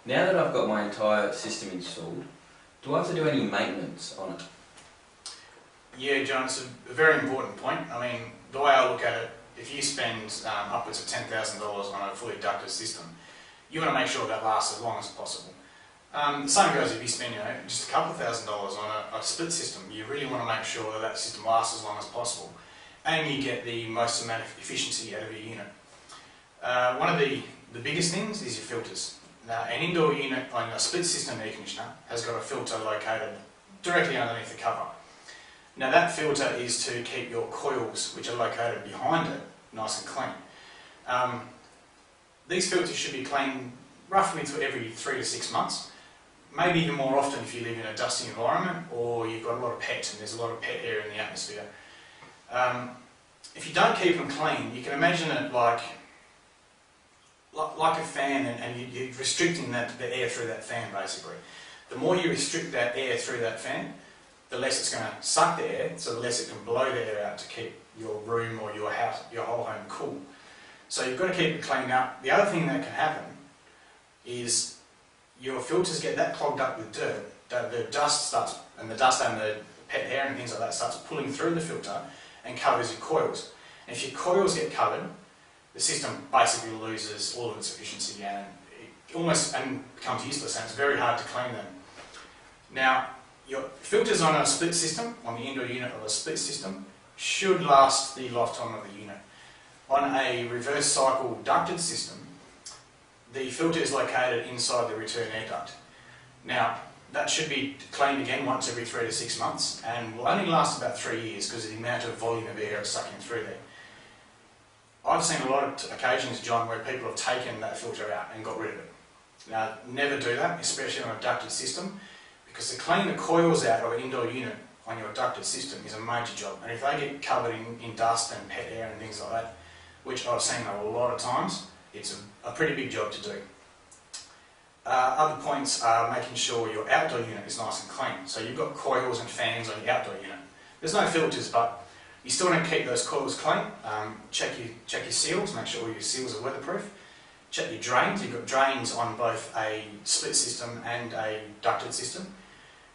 Now that I've got my entire system installed, do I have to do any maintenance on it? Yeah, John, it's a very important point. I mean, the way I look at it, if you spend upwards of $10,000 on a fully ducted system, you want to make sure that lasts as long as possible. The same goes if you spend just a couple of $1,000s on a split system. You really want to make sure that that system lasts as long as possible and you get the most amount of efficiency out of your unit. One of the biggest things is your filters. Now, an indoor unit on a split system air conditioner has got a filter located directly underneath the cover. Now that filter is to keep your coils, which are located behind it, nice and clean. These filters should be cleaned roughly every 3 to 6 months, maybe even more often if you live in a dusty environment or you've got a lot of pets and there's a lot of pet air in the atmosphere. If you don't keep them clean, you can imagine it like a fan, and you're restricting the air through that fan basically. The more you restrict that air through that fan, the less it's going to suck the air, so the less it can blow the air out to keep your room or your house, your whole home cool. So you've got to keep it cleaned up. The other thing that can happen is your filters get that clogged up with dirt, that the dust and the pet hair and things like that starts pulling through the filter and covers your coils. And if your coils get covered, the system basically loses all of its efficiency and it almost becomes useless, and it's very hard to clean them. Now, your filters on a split system, on the indoor unit of a split system, should last the lifetime of the unit. On a reverse cycle ducted system, the filter is located inside the return air duct. Now, that should be cleaned again once every 3 to 6 months and will only last about 3 years because of the amount of volume of air it's sucking through there. I've seen a lot of occasions, John, where people have taken that filter out and got rid of it. Now, never do that, especially on a ducted system, because to clean the coils out of an indoor unit on your ducted system is a major job. And if they get covered in dust and pet air and things like that, which I've seen a lot of times, it's a pretty big job to do. Other points are making sure your outdoor unit is nice and clean. So you've got coils and fans on your outdoor unit. There's no filters, but you still want to keep those coils clean. Check your seals, make sure all your seals are weatherproof. Check your drains. You've got drains on both a split system and a ducted system.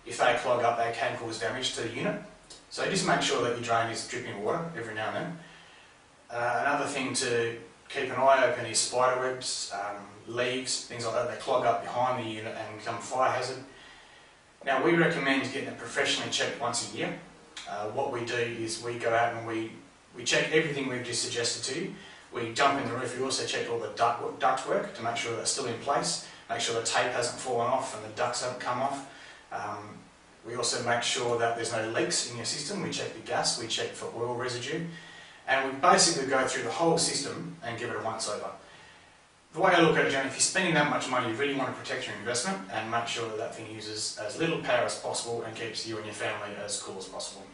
If they clog up, they can cause damage to the unit. So just make sure that your drain is dripping water every now and then. Another thing to keep an eye open is spider webs, leaves, things like that. They clog up behind the unit and become a fire hazard. Now, we recommend getting it professionally checked once a year. What we do is we go out and we check everything we've just suggested to you. We jump in the roof. We also check all the duct work to make sure that's still in place, make sure the tape hasn't fallen off and the ducts haven't come off. We also make sure that there's no leaks in your system. We check the gas, we check for oil residue, and we basically go through the whole system and give it a once over. The way I look at it, John, if you're spending that much money, you really want to protect your investment and make sure that that thing uses as little power as possible and keeps you and your family as cool as possible.